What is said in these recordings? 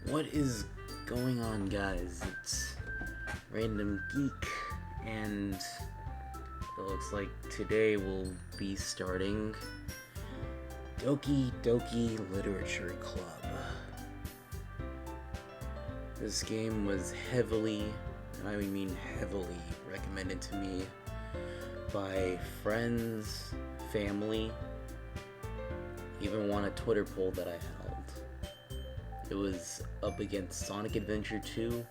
What is going on, guys? It's Random Geek, and it looks like today we'll be starting Doki Doki Literature Club. This game was heavily, and I mean heavily, recommended to me by friends, family, even won a Twitter poll that I held. It was up against Sonic Adventure 2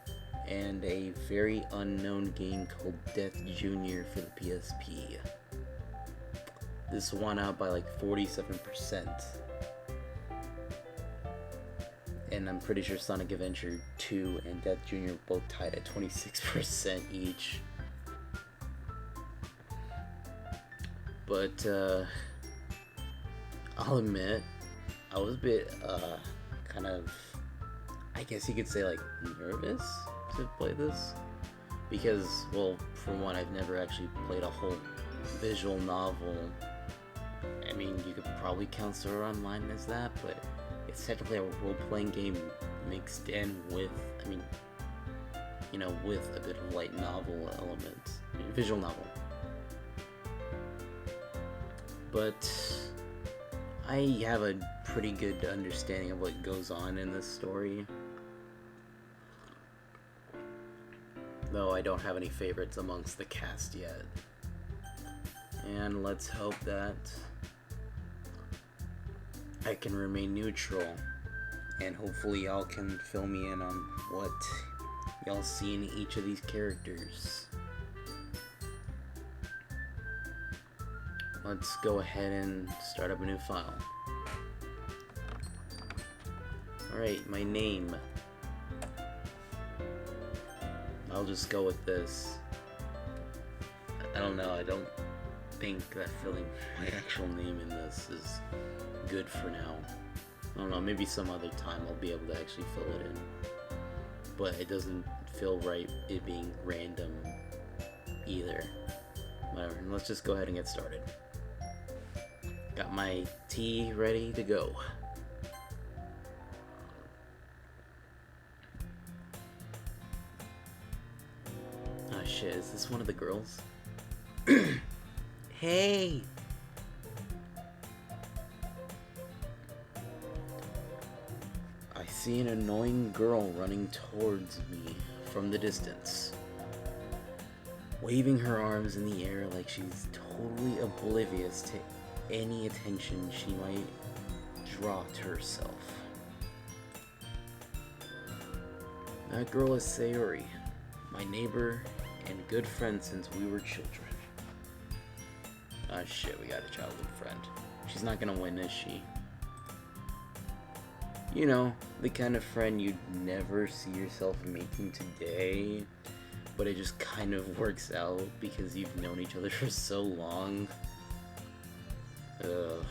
and a very unknown game called Death Jr. for the PSP. This won out by like 47%. And I'm pretty sure Sonic Adventure 2 and Death Jr. both tied at 26% each. But, I'll admit, I was a bit, kind of, I guess you could say, like, nervous to play this. Because, well, for one, I've never actually played a whole visual novel. I mean, you could probably count Sword Art Online as that, but it's technically a role-playing game mixed in with, I mean, you know, with a bit of light novel elements. I mean, visual novel. But I have a pretty good understanding of what goes on in this story. Though I don't have any favorites amongst the cast yet. And let's hope that I can remain neutral. And hopefully y'all can fill me in on what y'all see in each of these characters. Let's go ahead and start up a new file. Alright, my name. I'll just go with this. I don't know, I don't think that filling my actual name in this is good for now. I don't know, maybe some other time I'll be able to actually fill it in. But it doesn't feel right it being random either. Whatever, let's just go ahead and get started. Got my tea ready to go. Oh shit, is this one of the girls? Hey! I see an annoying girl running towards me from the distance, waving her arms in the air like she's totally oblivious to any attention she might draw to herself. That girl is Sayori, my neighbor and good friend since we were children. Ah shit, we got a childhood friend. She's not gonna win, is she? You know, the kind of friend you'd never see yourself making today, but it just kind of works out because you've known each other for so long. Ugh.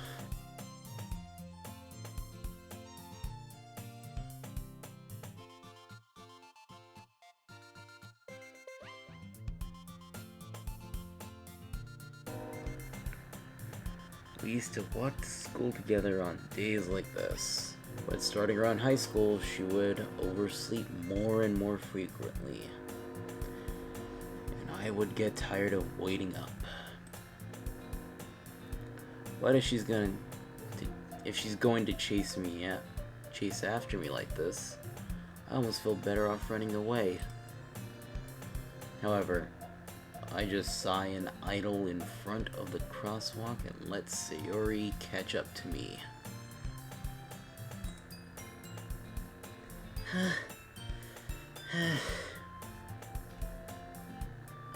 We used to walk to school together on days like this, but starting around high school, she would oversleep more and more frequently, and I would get tired of waiting up. But if she's going to chase after me like this, I almost feel better off running away. However, I just sigh and idle in front of the crosswalk and let Sayori catch up to me.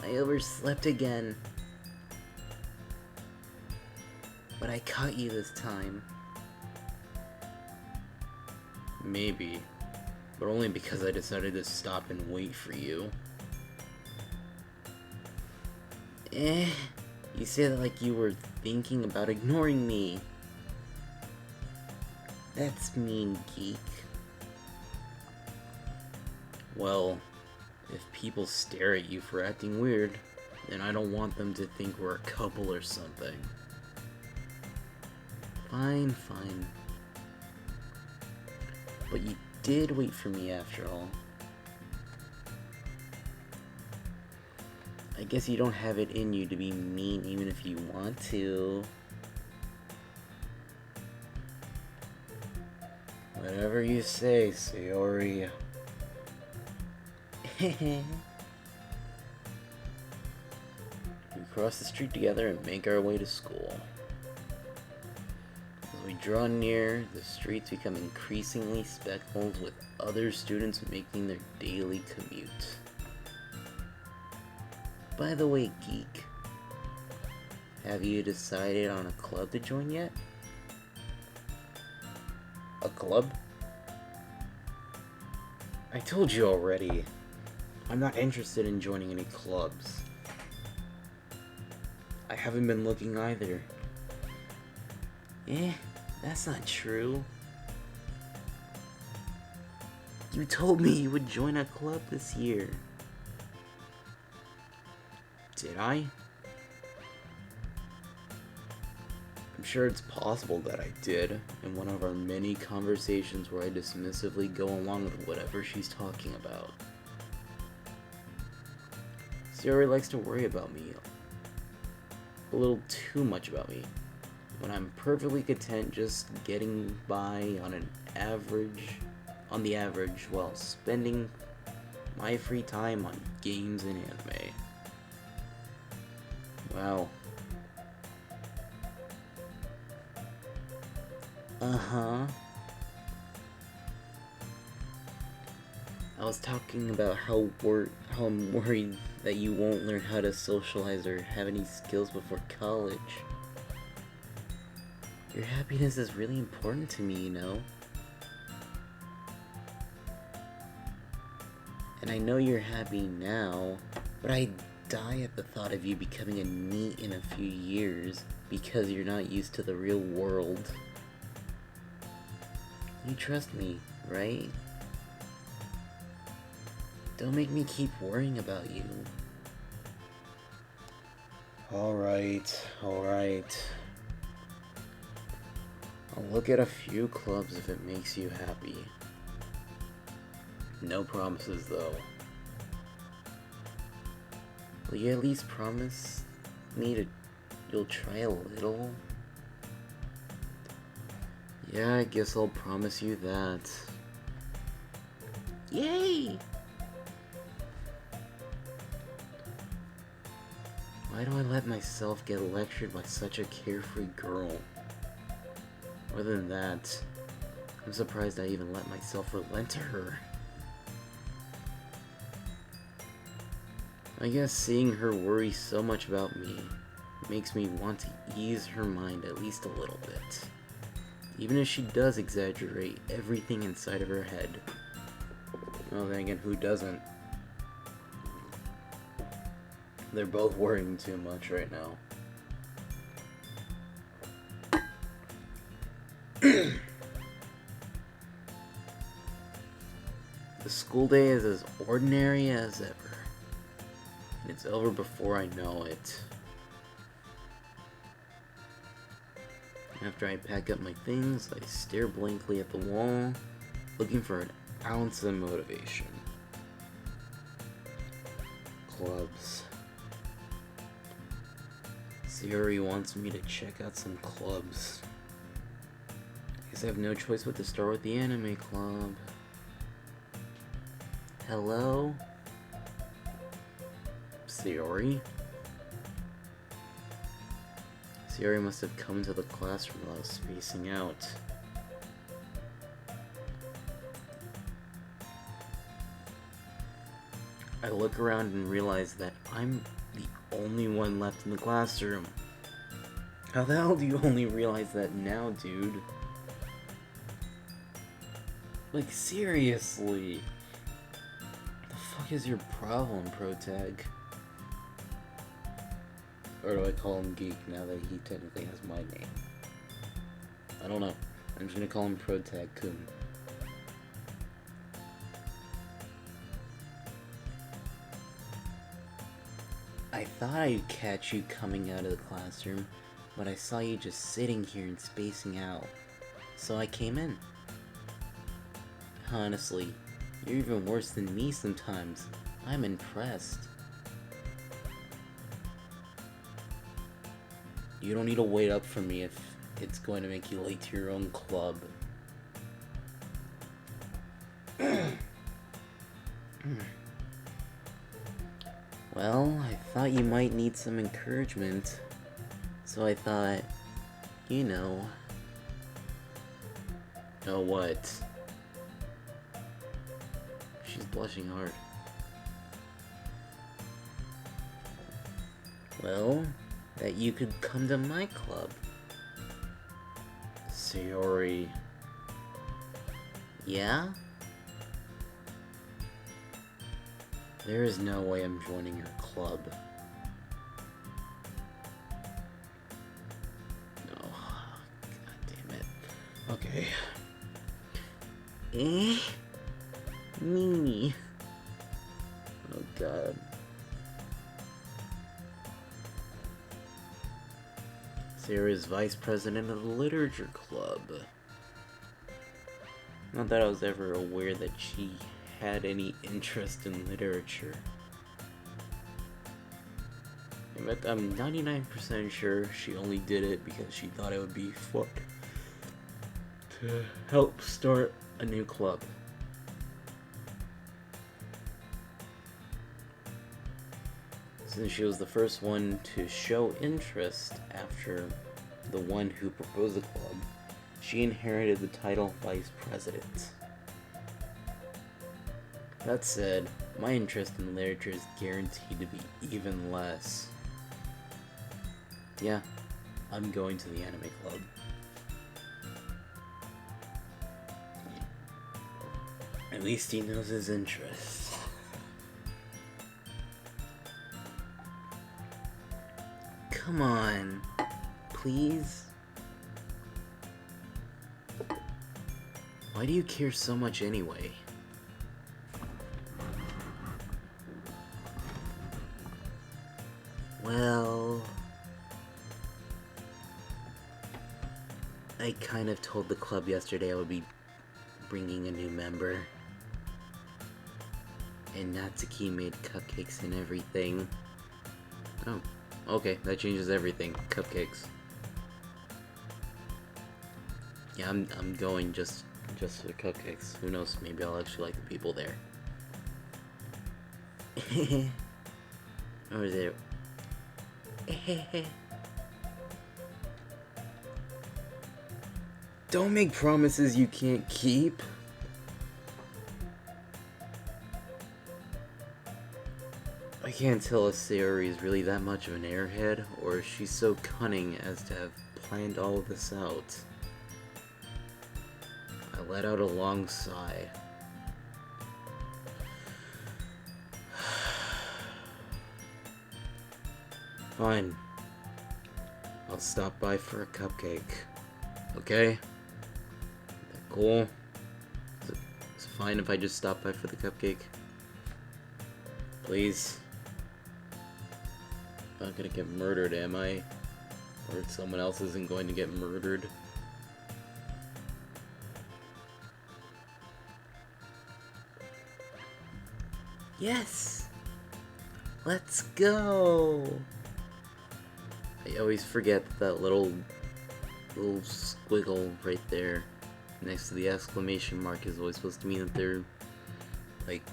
I overslept again. But I caught you this time. Maybe, but only because I decided to stop and wait for you. You said it like you were thinking about ignoring me. That's mean, geek. Well, if people stare at you for acting weird, then I don't want them to think we're a couple or something. Fine, fine. But you did wait for me after all. I guess you don't have it in you to be mean even if you want to. Whatever you say, Sayori. We cross the street together and make our way to school. As we draw near, the streets become increasingly speckled with other students making their daily commute. By the way, Geek, have you decided on a club to join yet? A club? I told you already. I'm not interested in joining any clubs. I haven't been looking either. That's not true. You told me you would join a club this year. Did I? I'm sure it's possible that I did, in one of our many conversations where I dismissively go along with whatever she's talking about. Sayori likes to worry about me. A little too much about me. When I'm perfectly content just getting by on the average while spending my free time on games and anime. Wow. Uh-huh. I was talking about how I'm worried that you won't learn how to socialize or have any skills before college. Your happiness is really important to me, you know? And I know you're happy now, but I die at the thought of you becoming a NEET in a few years because you're not used to the real world. You trust me, right? Don't make me keep worrying about you. Alright. I'll look at a few clubs if it makes you happy. No promises, though. Will you at least promise me you'll try a little? Yeah, I guess I'll promise you that. Yay! Why do I let myself get lectured by such a carefree girl? More than that, I'm surprised I even let myself relent to her. I guess seeing her worry so much about me makes me want to ease her mind at least a little bit. Even if she does exaggerate everything inside of her head. Well, then again, who doesn't? They're both worrying too much right now. The school day is as ordinary as ever. And it's over before I know it. After I pack up my things, I stare blankly at the wall, looking for an ounce of motivation. Clubs. Sayori wants me to check out some clubs. I guess I have no choice but to start with the anime club. Hello? Sayori? Sayori must have come to the classroom while I was spacing out. I look around and realize that I'm the only one left in the classroom. How the hell do you only realize that now, dude? Like, seriously? What the fuck is your problem, protag? Or do I call him Geek now that he technically has my name? I don't know. I'm just gonna call him Protag-kun. I thought I'd catch you coming out of the classroom, but I saw you just sitting here and spacing out. So I came in. Honestly, you're even worse than me sometimes. I'm impressed. You don't need to wait up for me if it's going to make you late to your own club. Well, I thought you might need some encouragement. So I thought, you know... Oh, what? She's blushing hard. Well, that you could come to my club. Sayori. Yeah? There is no way I'm joining your club. No. God damn it. Okay. Me. Oh god. Sarah's vice president of the literature club. Not that I was ever aware that she had any interest in literature. In fact, I'm 99% sure she only did it because she thought it would be fun to help start a new club. Since she was the first one to show interest after the one who proposed the club, she inherited the title Vice President. That said, my interest in literature is guaranteed to be even less. Yeah, I'm going to the anime club. At least he knows his interests. Come on, please? Why do you care so much anyway? Well... I kind of told the club yesterday I would be bringing a new member. And Natsuki made cupcakes and everything. Oh, okay, that changes everything. Cupcakes. Yeah, I'm going just for the cupcakes. Who knows, maybe I'll actually like the people there. Or is it... Don't make promises you can't keep. I can't tell if Sayori is really that much of an airhead, or if she's so cunning as to have planned all of this out. I let out a long sigh. Fine. I'll stop by for a cupcake. Okay? That cool? Is it fine if I just stop by for the cupcake? Please? I'm not gonna get murdered, am I? Or someone else isn't going to get murdered? Yes! Let's go! I always forget that little squiggle right there next to the exclamation mark is always supposed to mean that they're like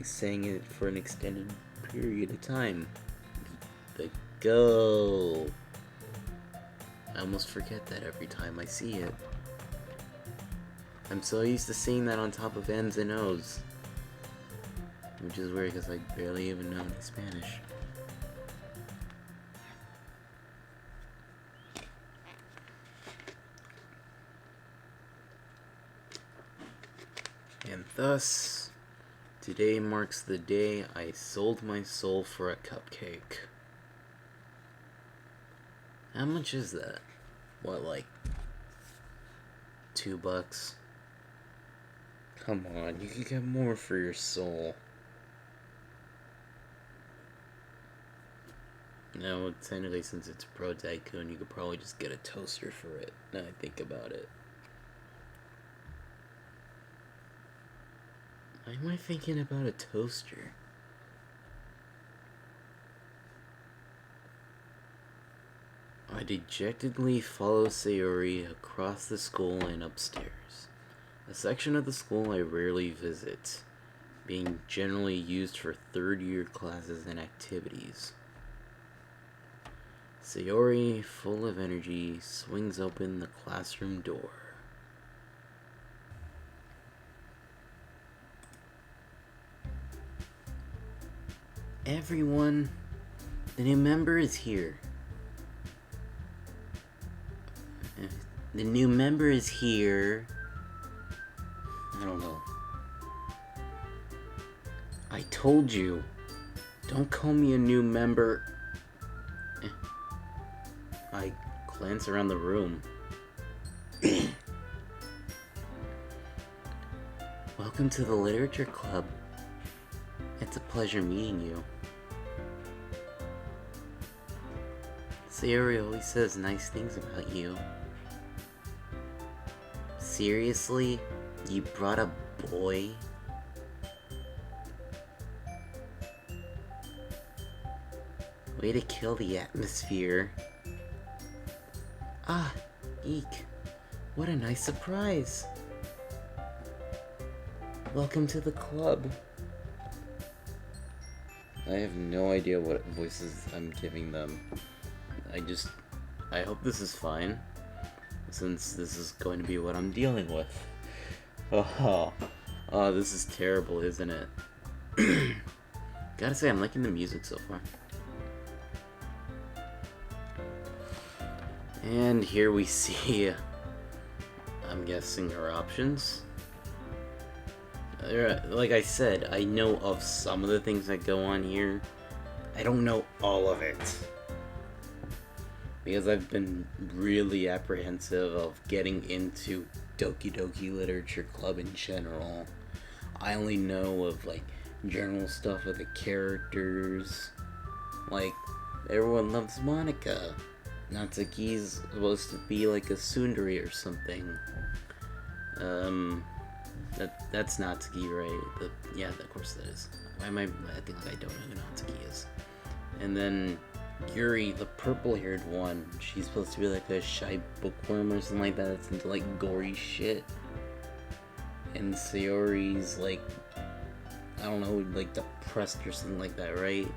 saying it for an extended period of time. Like, go! I almost forget that every time I see it. I'm so used to seeing that on top of N's and O's. Which is weird because I barely even know any Spanish. And thus, today marks the day I sold my soul for a cupcake. How much is that? What, like $2? Come on, you could get more for your soul. No, technically, since it's a protag, you could probably just get a toaster for it. Now I think about it. Why am I thinking about a toaster? I dejectedly follow Sayori across the school and upstairs. A section of the school I rarely visit, being generally used for third-year classes and activities. Sayori, full of energy, swings open the classroom door. Everyone, the new member is here. The new member is here. I don't know. I told you. Don't call me a new member. I glance around the room. Welcome to the Literature Club. It's a pleasure meeting you. Sayori always says nice things about you. Seriously? You brought a boy? Way to kill the atmosphere. Ah, eek. What a nice surprise. Welcome to the club. I have no idea what voices I'm giving them. I hope this is fine, since this is going to be what I'm dealing with. Oh, this is terrible, isn't it? Gotta say, I'm liking the music so far. And here we see, I'm guessing, her options. Like I said, I know of some of the things that go on here. I don't know all of it. Because I've been really apprehensive of getting into Doki Doki Literature Club in general. I only know of, like, general stuff with the characters. Like, everyone loves Monica. Natsuki's supposed to be like a tsundere or something. That's Natsuki, right? Yeah, of course that is. Why am I acting like I don't know who Natsuki is? And then Yuri, the purple-haired one, she's supposed to be like a shy bookworm or something like that. That's into like gory shit. And Sayori's like, I don't know, like depressed or something like that, right?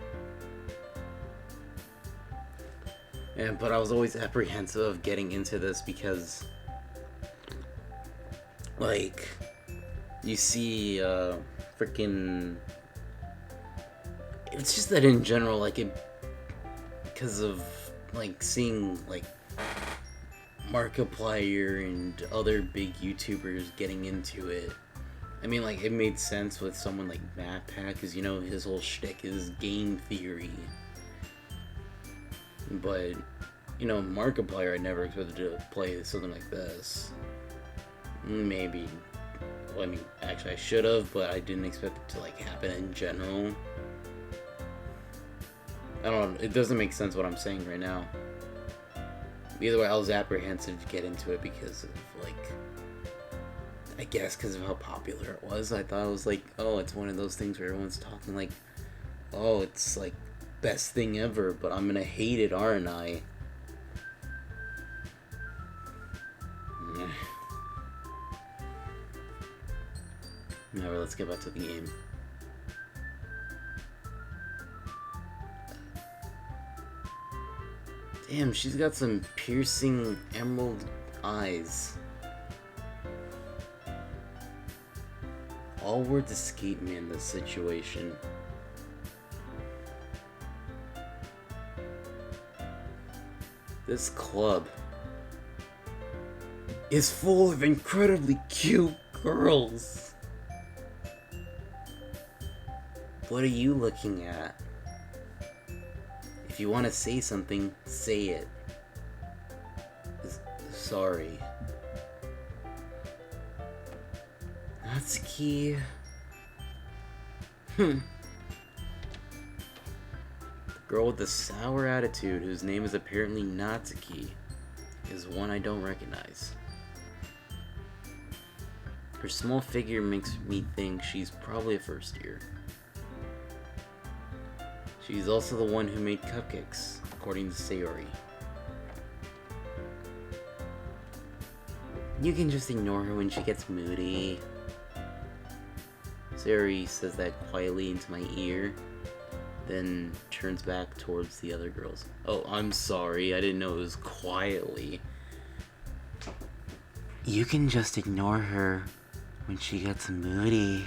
Yeah, but I was always apprehensive of getting into this because, like, you see, freaking. It's just that in general, like, because of, like, seeing, like, Markiplier and other big YouTubers getting into it. I mean, like, it made sense with someone like MatPat, because, you know, his whole shtick is game theory. But, you know, Markiplier, I never expected to play something like this. Maybe. Well, I mean, actually, I should have, but I didn't expect it to, like, happen in general. I don't know, it doesn't make sense what I'm saying right now. Either way, I was apprehensive to get into it because of, like, I guess because of how popular it was. I thought it was like, oh, it's one of those things where everyone's talking like, oh, it's like best thing ever, but I'm gonna hate it, aren't I? Alright, let's get back to the game. Damn, she's got some piercing emerald eyes. All words escape me in this situation. This club is full of incredibly cute girls. What are you looking at? If you want to say something, say it. Sorry. Natsuki. The girl with the sour attitude, whose name is apparently Natsuki, is one I don't recognize. Her small figure makes me think she's probably a first year. She's also the one who made cupcakes, according to Sayori. You can just ignore her when she gets moody. Sayori says that quietly into my ear, then turns back towards the other girls. Oh, I'm sorry, I didn't know it was quietly. You can just ignore her when she gets moody.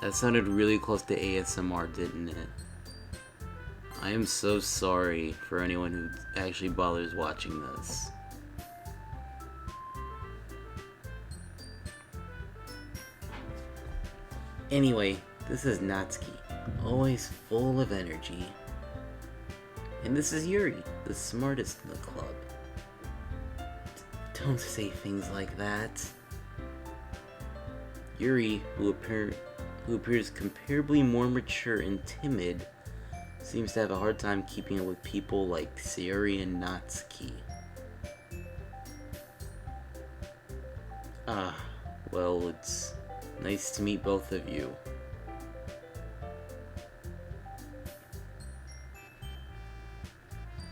That sounded really close to ASMR, didn't it? I am so sorry for anyone who actually bothers watching this. Anyway, this is Natsuki, always full of energy. And this is Yuri, the smartest in the club. Don't say things like that. Yuri, who appears comparably more mature and timid, seems to have a hard time keeping up with people like Sayori and Natsuki. Well, it's nice to meet both of you.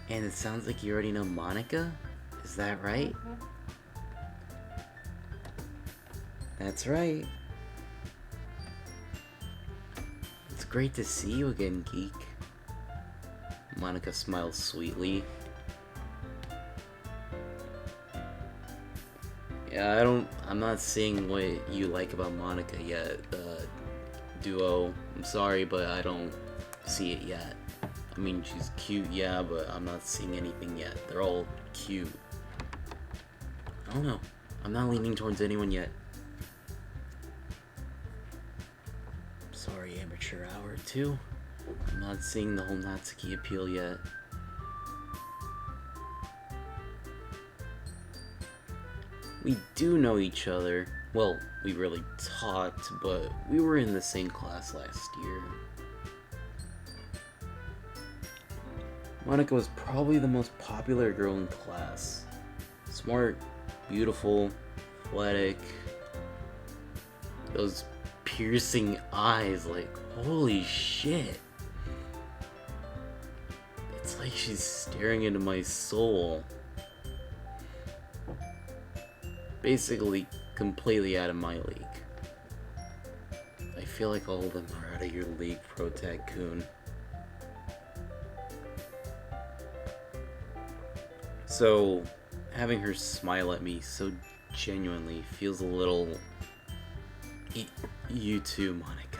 And it sounds like you already know Monika? Is that right? That's right. It's great to see you again, Geek. Monika smiles sweetly. Yeah, I'm not seeing what you like about Monika yet, Duo. I'm sorry, but I don't see it yet. I mean, she's cute, yeah, but I'm not seeing anything yet. They're all cute. I don't know. I'm not leaning towards anyone yet. Sorry, amateur hour 2. I'm not seeing the whole Natsuki appeal yet. We do know each other. Well, we really talked, but we were in the same class last year. Monika was probably the most popular girl in class. Smart, beautiful, athletic. Those piercing eyes, like, holy shit. It's like she's staring into my soul. Basically, completely out of my league. I feel like all of them are out of your league, protag-kun. So, having her smile at me so genuinely feels a little... You too, Monika.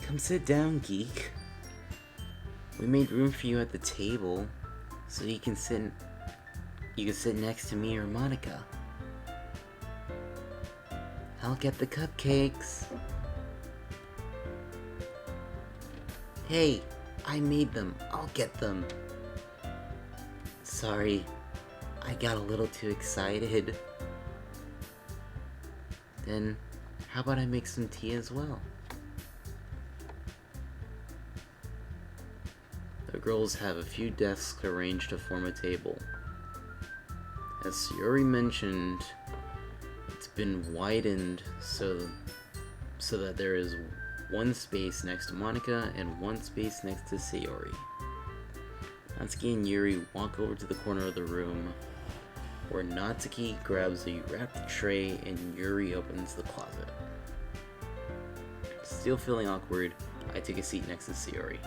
Come sit down, Geek. We made room for you at the table, so you can sit next to me or Monika. I'll get the cupcakes. Hey, I made them. I'll get them. Sorry, I got a little too excited. Then, how about I make some tea as well? The girls have a few desks arranged to form a table. As Sayori mentioned, it's been widened so that there is one space next to Monika and one space next to Sayori. Natsuki and Yuri walk over to the corner of the room, where Natsuki grabs a wrapped tray and Yuri opens the closet. Still feeling awkward, I take a seat next to Sayori.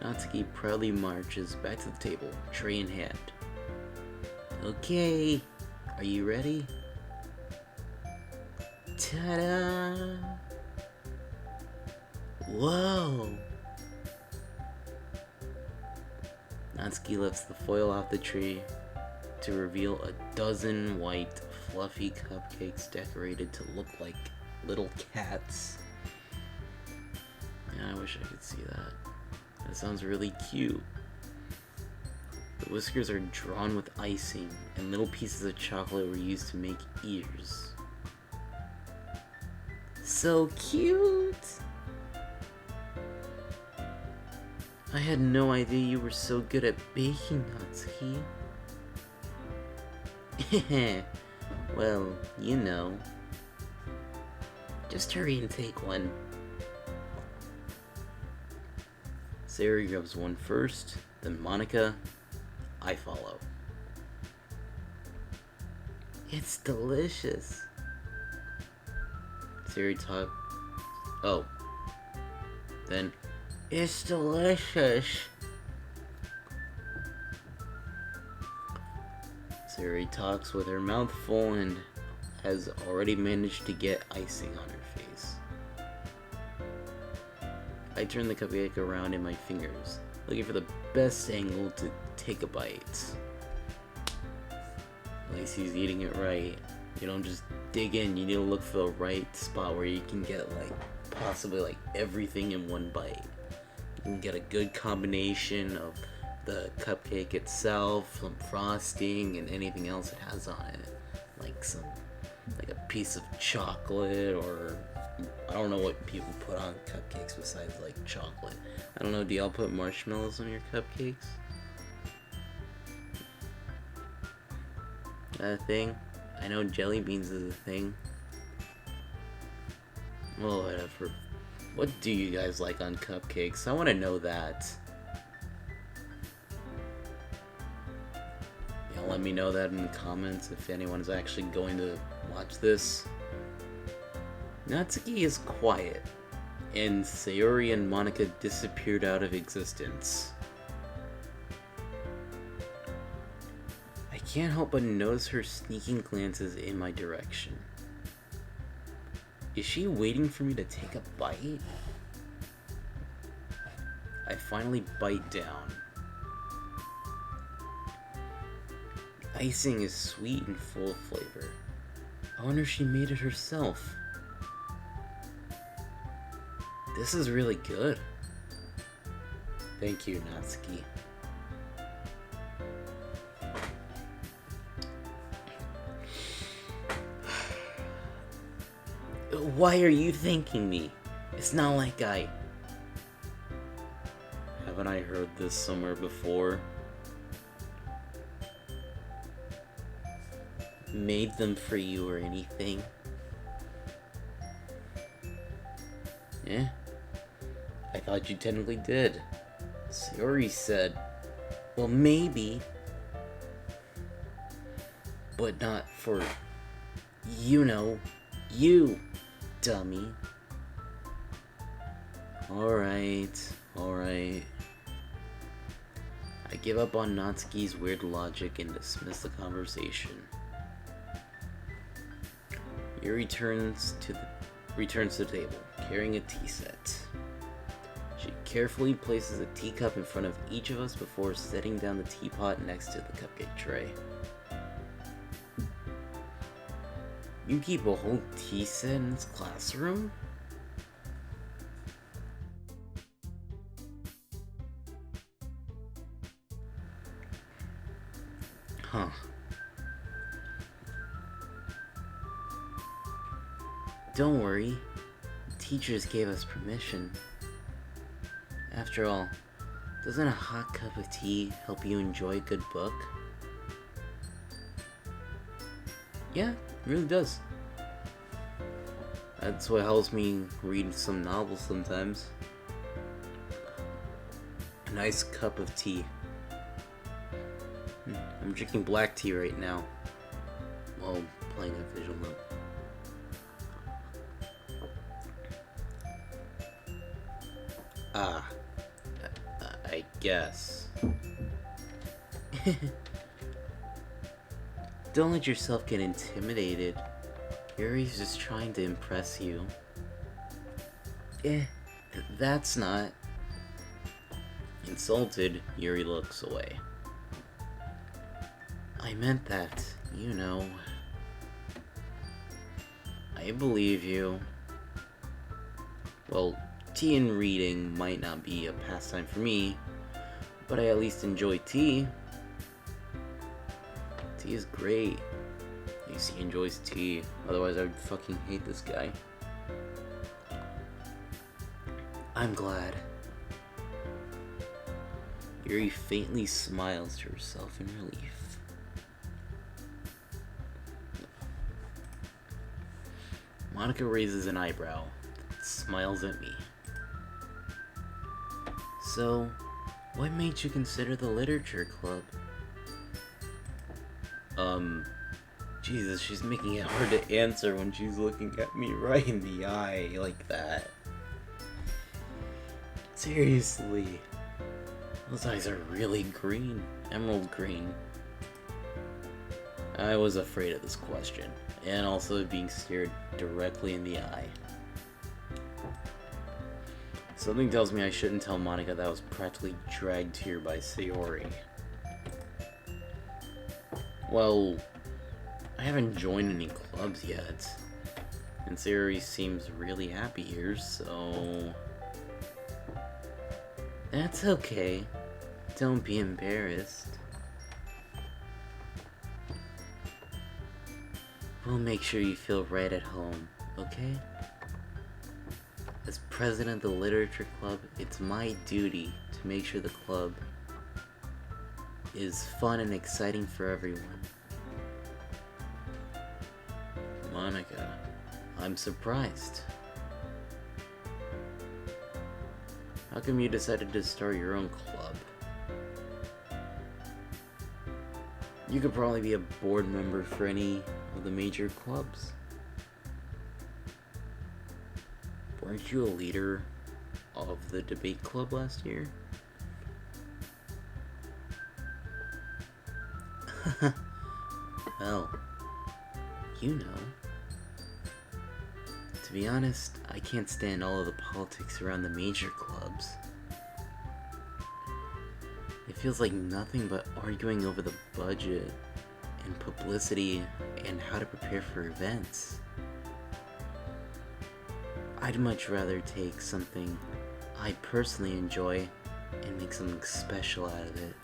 Natsuki proudly marches back to the table, tray in hand. Okay, are you ready? Ta-da! Whoa! Natsuki lifts the foil off the tray to reveal a dozen white, fluffy cupcakes decorated to look like little cats. Yeah, I wish I could see that. That sounds really cute. The whiskers are drawn with icing, and little pieces of chocolate were used to make ears. So cute! I had no idea you were so good at baking, Natsuki. Well, you know. Just hurry and take one. Sayori grabs one first, then Monica. I follow. It's delicious. Sayori talk. Oh. Then, it's delicious. Sayori talks with her mouth full and has already managed to get icing on her face. I turn the cupcake around in my fingers, looking for the best angle to take a bite. Lacey's eating it right. You don't just dig in, you need to look for the right spot where you can get possibly everything in one bite. You can get a good combination of the cupcake itself, some frosting, and anything else it has on it. Like a piece of chocolate, or I don't know what people put on cupcakes besides chocolate. I don't know, do y'all put marshmallows on your cupcakes? That a thing? I know jelly beans is a thing. Well, whatever. What do you guys like on cupcakes? I want to know that. Y'all let me know that in the comments if anyone's actually going to watch this. Natsuki is quiet, and Sayori and Monica disappeared out of existence. I can't help but notice her sneaking glances in my direction. Is she waiting for me to take a bite? I finally bite down. The icing is sweet and full of flavor. I wonder if she made it herself. This is really good. Thank you, Natsuki. Why are you thanking me? It's not like I... Haven't I heard this somewhere before? Made them for you or anything? Eh? I thought you technically did. Sayori said, well, maybe, but not for, you, dummy. Alright. I give up on Natsuki's weird logic and dismiss the conversation. Yuri returns to the table, carrying a tea set. She carefully places a teacup in front of each of us before setting down the teapot next to the cupcake tray. You keep a whole tea set in this classroom? Huh. Don't worry. The teachers gave us permission. After all, doesn't a hot cup of tea help you enjoy a good book? Yeah, it really does. That's what helps me read some novels sometimes. A nice cup of tea. I'm drinking black tea right now while playing a visual note. I guess. Don't let yourself get intimidated. Yuri's just trying to impress you. That's not... Insulted, Yuri looks away. I meant that, I believe you. Well, tea and reading might not be a pastime for me, but I at least enjoy tea. Tea is great. At least he enjoys tea. Otherwise, I would fucking hate this guy. I'm glad. Yuri faintly smiles to herself in relief. Monica raises an eyebrow, smiles at me. So, what made you consider the literature club? Jesus, she's making it hard to answer when she's looking at me right in the eye like that. Seriously. Those eyes are really green. Emerald green. I was afraid of this question, and also being stared directly in the eye. Something tells me I shouldn't tell Monica that I was practically dragged here by Sayori. Well, I haven't joined any clubs yet, and Sayori seems really happy here, so... That's okay. Don't be embarrassed. We'll make sure you feel right at home, okay? As president of the literature club, it's my duty to make sure the club is fun and exciting for everyone. Monica, I'm surprised. How come you decided to start your own club? You could probably be a board member for any of the major clubs. Weren't you a leader of the debate club last year? Well, you know. To be honest, I can't stand all of the politics around the major clubs. It feels like nothing but arguing over the budget and publicity and how to prepare for events. I'd much rather take something I personally enjoy and make something special out of it.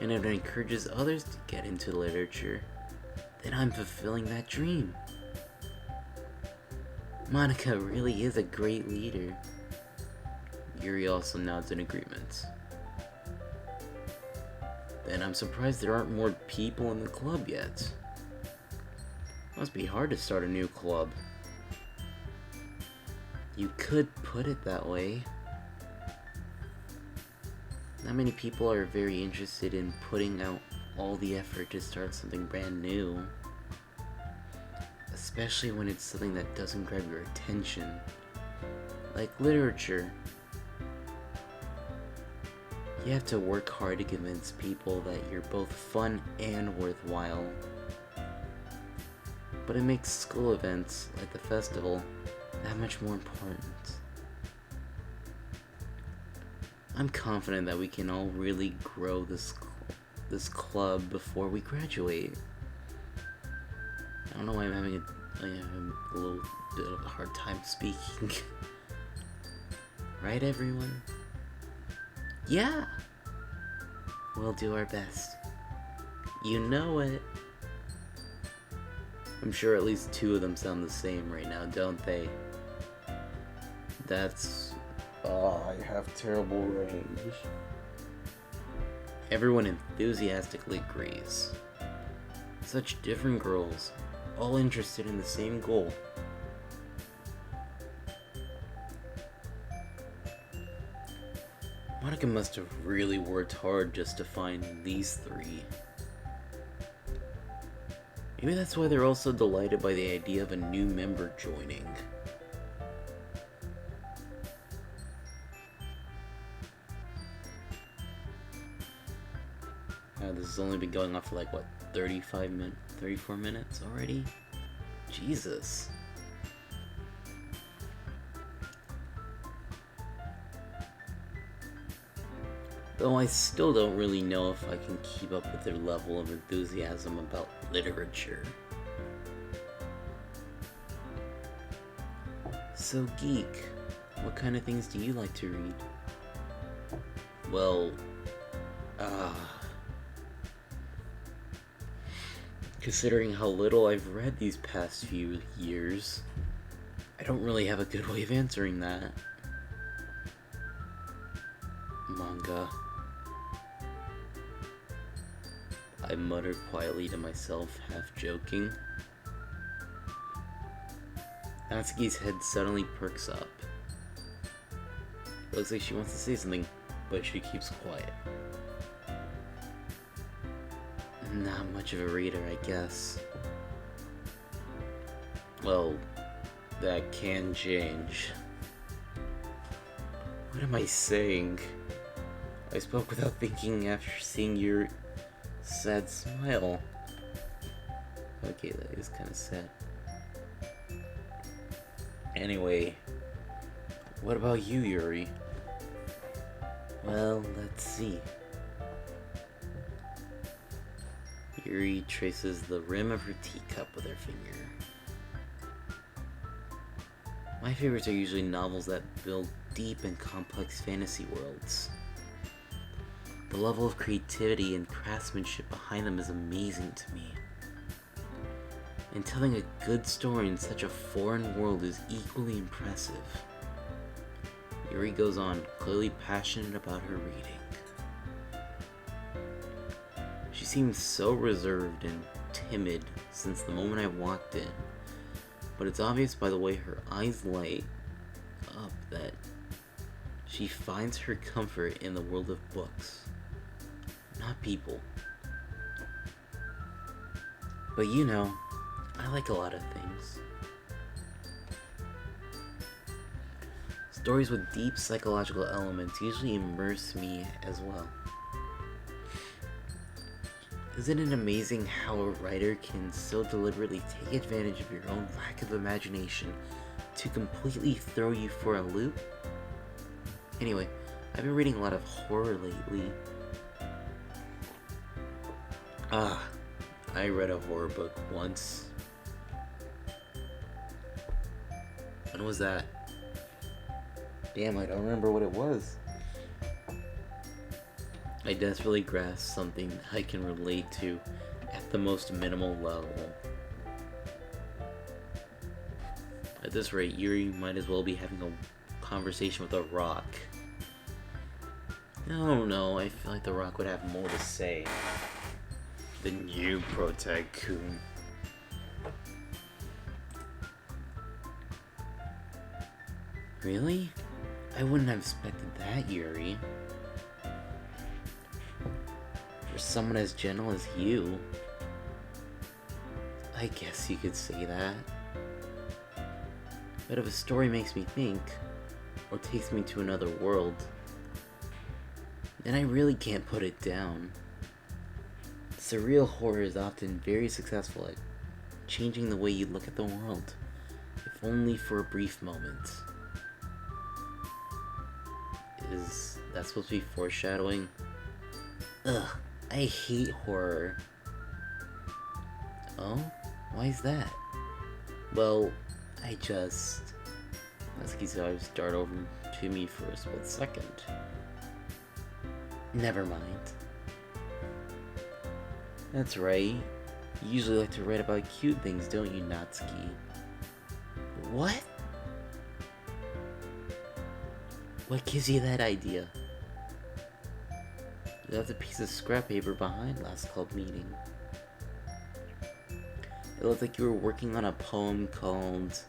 And if it encourages others to get into literature, then I'm fulfilling that dream. Monica really is a great leader. Yuri also nods in agreement. Then I'm surprised there aren't more people in the club yet. Must be hard to start a new club. You could put it that way. Not many people are very interested in putting out all the effort to start something brand new. Especially when it's something that doesn't grab your attention. Like literature. You have to work hard to convince people that you're both fun and worthwhile. But it makes school events, like the festival, that much more important. I'm confident that we can all really grow this club before we graduate. I don't know why I'm having a little bit of a hard time speaking. Right, everyone? Yeah! We'll do our best. You know it. I'm sure at least two of them sound the same right now, don't they? That's... Oh, I have terrible range. Everyone enthusiastically agrees. Such different girls, all interested in the same goal. Monica must have really worked hard just to find these three. Maybe that's why they're also delighted by the idea of a new member joining. This has only been going on for like, what, 34 minutes already? Jesus. Though I still don't really know if I can keep up with their level of enthusiasm about literature. So, Geek, what kind of things do you like to read? Well, considering how little I've read these past few years, I don't really have a good way of answering that. Manga. I muttered quietly to myself, half joking. Natsuki's head suddenly perks up. It looks like she wants to say something, but she keeps quiet. Not much of a reader, I guess. Well, that can change. What am I saying? I spoke without thinking after seeing your sad smile. Okay, that is kind of sad. Anyway, what about you, Yuri? Well, let's see. Yuri traces the rim of her teacup with her finger. My favorites are usually novels that build deep and complex fantasy worlds. The level of creativity and craftsmanship behind them is amazing to me. And telling a good story in such a foreign world is equally impressive. Yuri goes on, clearly passionate about her reading. She seemed so reserved and timid since the moment I walked in, but it's obvious by the way her eyes light up that she finds her comfort in the world of books, not people. But you know, I like a lot of things. Stories with deep psychological elements usually immerse me as well. Isn't it amazing how a writer can so deliberately take advantage of your own lack of imagination to completely throw you for a loop? Anyway, I've been reading a lot of horror lately. I read a horror book once. When was that? Damn, I don't remember what it was. I desperately grasped something I can relate to at the most minimal level. At this rate, Yuri might as well be having a conversation with a rock. No, I feel like the rock would have more to say than you, protag-kun. Really? I wouldn't have expected that, Yuri. For someone as gentle as you, I guess you could say that. But if a story makes me think, or takes me to another world, then I really can't put it down. Surreal horror is often very successful at changing the way you look at the world, if only for a brief moment. Is that supposed to be foreshadowing? Ugh, I hate horror. Oh? Why is that? Well, Natsuki's eyes start over to me for a split second. Never mind. That's right. You usually like to write about cute things, don't you, Natsuki? What? What gives you that idea? You left a piece of scrap paper behind last club meeting. It looked like you were working on a poem called...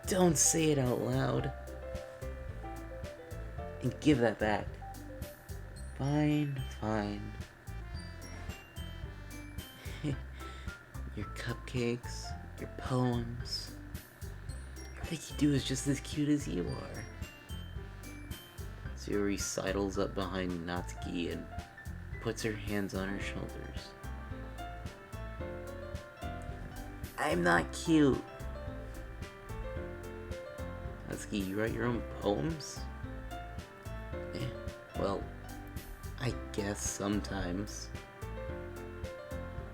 Don't say it out loud. And give that back. Fine. Your cupcakes, your poems, everything you do is just as cute as you are. Yuri sidles up behind Natsuki and puts her hands on her shoulders. I'm not cute. Natsuki, you write your own poems? Well, I guess sometimes.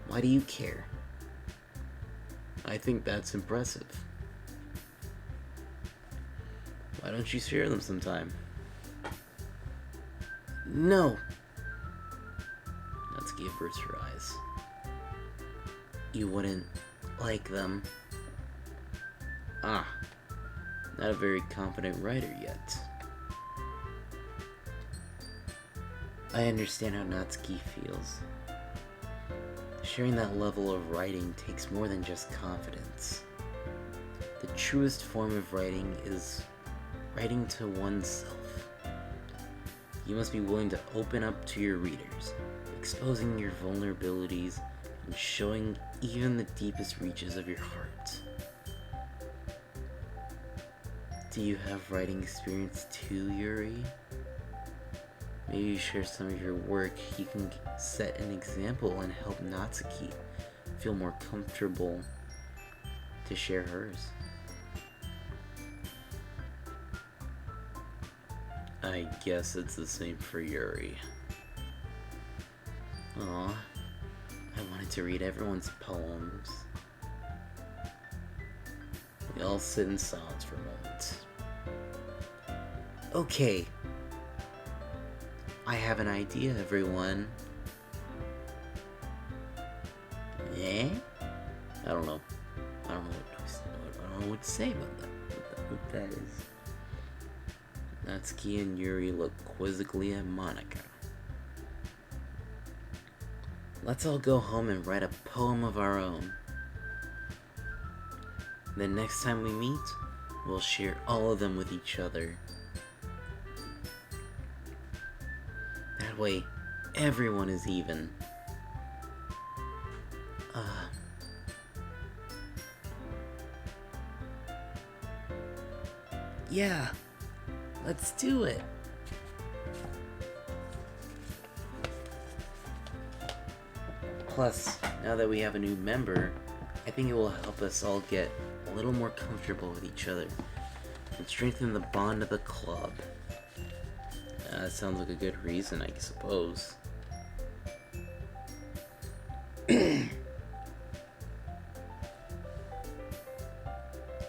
Why do you care? I think that's impressive. Why don't you share them sometime? No! Natsuki averts her eyes. You wouldn't like them. Not a very confident writer yet. I understand how Natsuki feels. Sharing that level of writing takes more than just confidence. The truest form of writing is writing to oneself. You must be willing to open up to your readers, exposing your vulnerabilities and showing even the deepest reaches of your heart. Do you have writing experience too, Yuri? Maybe you share some of your work. You can set an example and help Natsuki feel more comfortable to share hers. I guess it's the same for Yuri. Aw, I wanted to read everyone's poems. We all sit in silence for a moment. Okay, I have an idea, everyone. Eh? I don't know what to say about that. What that is. Natsuki and Yuri look quizzically at Monika. Let's all go home and write a poem of our own. Then next time we meet, we'll share all of them with each other. That way, everyone is even. Yeah, let's do it. Plus, now that we have a new member, I think it will help us all get a little more comfortable with each other and strengthen the bond of the club. That sounds like a good reason, I suppose.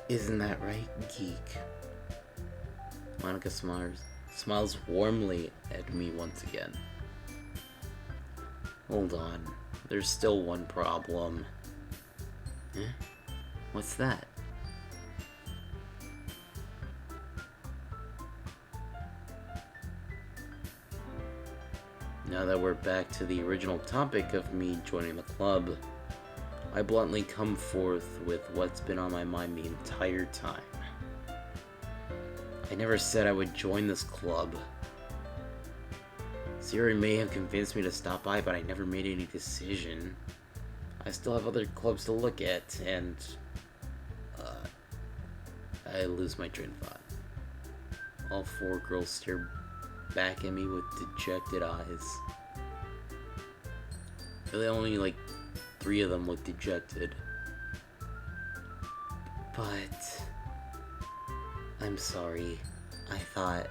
Isn't that right, geek? Monika smiles warmly at me once again. Hold on, there's still one problem. Huh? What's that? Now that we're back to the original topic of me joining the club, I bluntly come forth with what's been on my mind the entire time. I never said I would join this club. Siri may have convinced me to stop by, but I never made any decision. I still have other clubs to look at, and I lose my train of thought. All four girls stare back at me with dejected eyes. Really only like 3 of them look dejected. But I'm sorry. I thought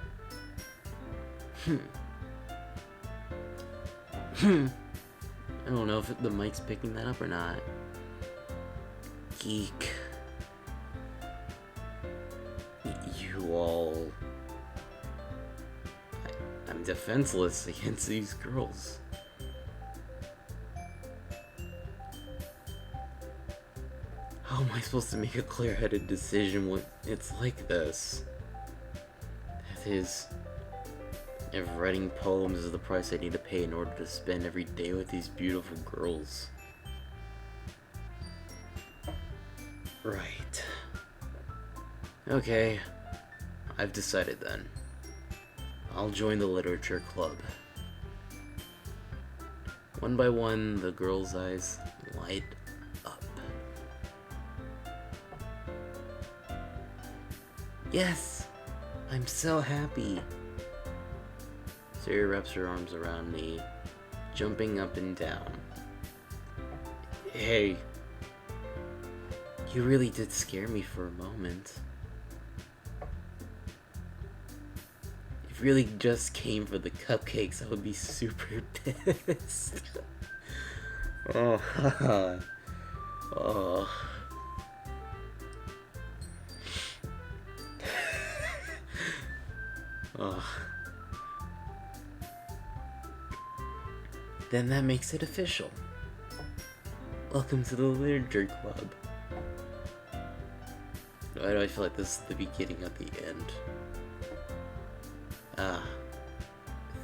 I don't know if the mic's picking that up or not. Geek. You all... I'm defenseless against these girls. How am I supposed to make a clear-headed decision when it's like this? That is, if writing poems is the price I need to pay in order to spend every day with these beautiful girls. Right. Okay, I've decided then. I'll join the literature club. One by one, the girls' eyes light up. Yes! I'm so happy! Siri wraps her arms around me, jumping up and down. Hey, you really did scare me for a moment. If you really just came for the cupcakes, I would be super pissed. Oh, haha. Oh. Oh. Then that makes it official. Welcome to the Literature Club. Why do I feel like this is the beginning of the end?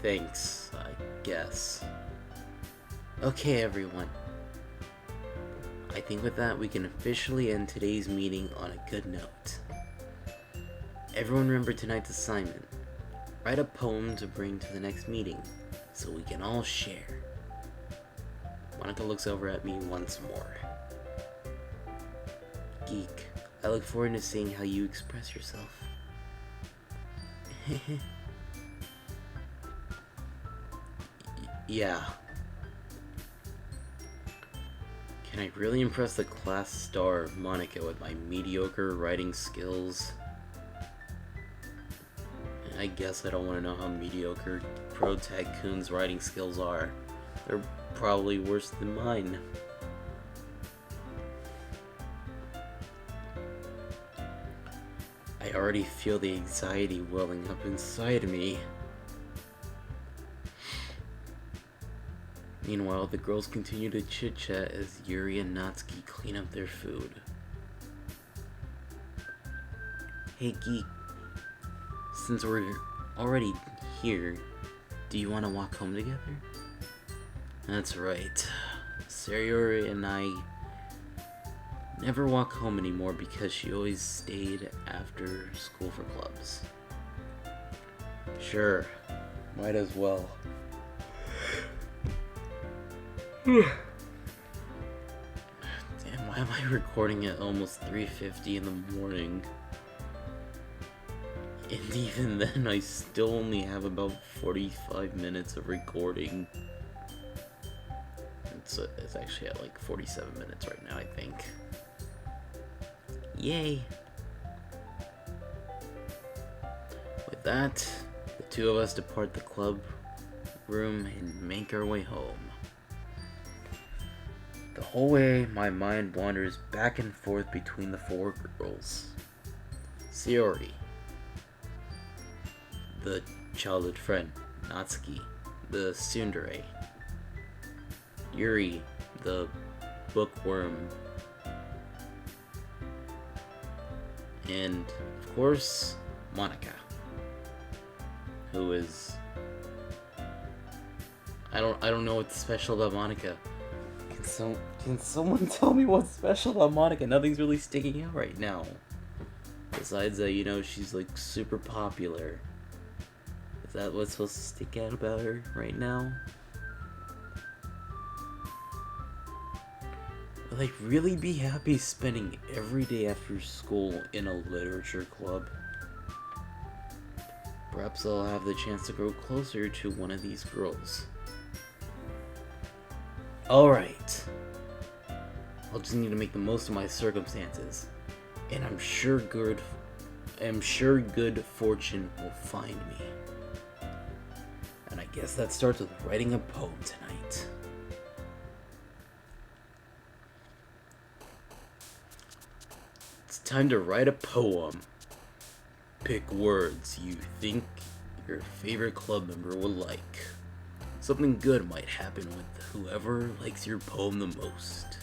Thanks, I guess. Okay, everyone. I think with that, we can officially end today's meeting on a good note. Everyone remember tonight's assignment. Write a poem to bring to the next meeting, so we can all share. Monica looks over at me once more. Geek, I look forward to seeing how you express yourself. Yeah. Can I really impress the class star Monica with my mediocre writing skills? I guess I don't want to know how mediocre protag Kun's writing skills are. They're probably worse than mine. I already feel the anxiety welling up inside me. Meanwhile, the girls continue to chit-chat as Yuri and Natsuki clean up their food. Hey Geek, since we're already here, do you want to walk home together? That's right. Sayori and I never walk home anymore because she always stayed after school for clubs. Sure, might as well. Damn, why am I recording at almost 3:50 in the morning? And even then, I still only have about 45 minutes of recording. It's actually at like 47 minutes right now, I think. Yay! With that, the two of us depart the club room and make our way home. The whole way, my mind wanders back and forth between the four girls. Sayori, the childhood friend, Natsuki, the tsundere, Yuri, the bookworm, and of course, Monica, who is... I don't know what's special about Monica. Can someone tell me what's special about Monica? Nothing's really sticking out right now. Besides that, you know, she's like super popular. Is that what's supposed to stick out about her right now? Will I really be happy spending every day after school in a literature club? Perhaps I'll have the chance to grow closer to one of these girls. Alright. I'll just need to make the most of my circumstances. And I'm sure good fortune will find me. And I guess that starts with writing a poem tonight. It's time to write a poem. Pick words you think your favorite club member will like. Something good might happen with whoever likes your poem the most.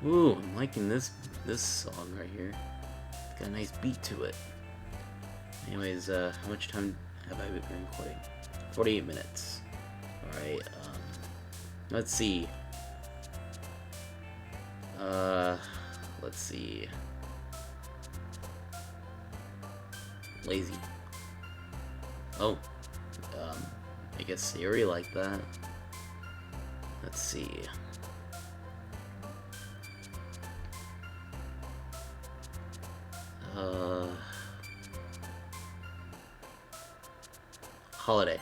Ooh, I'm liking this song right here. It's got a nice beat to it. Anyways, how much time have I been recording? 48 minutes. Alright, let's see. Let's see. Lazy. Oh. I guess Sayori like that. Let's see. Holiday.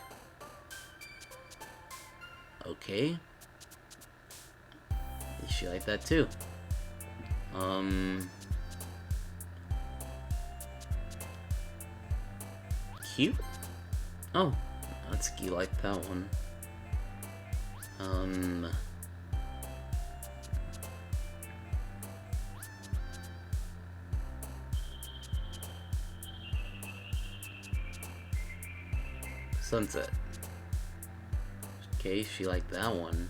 Okay. She like that too. Cute? Oh, Natsuki like that one. Sunset. Okay, she liked that one.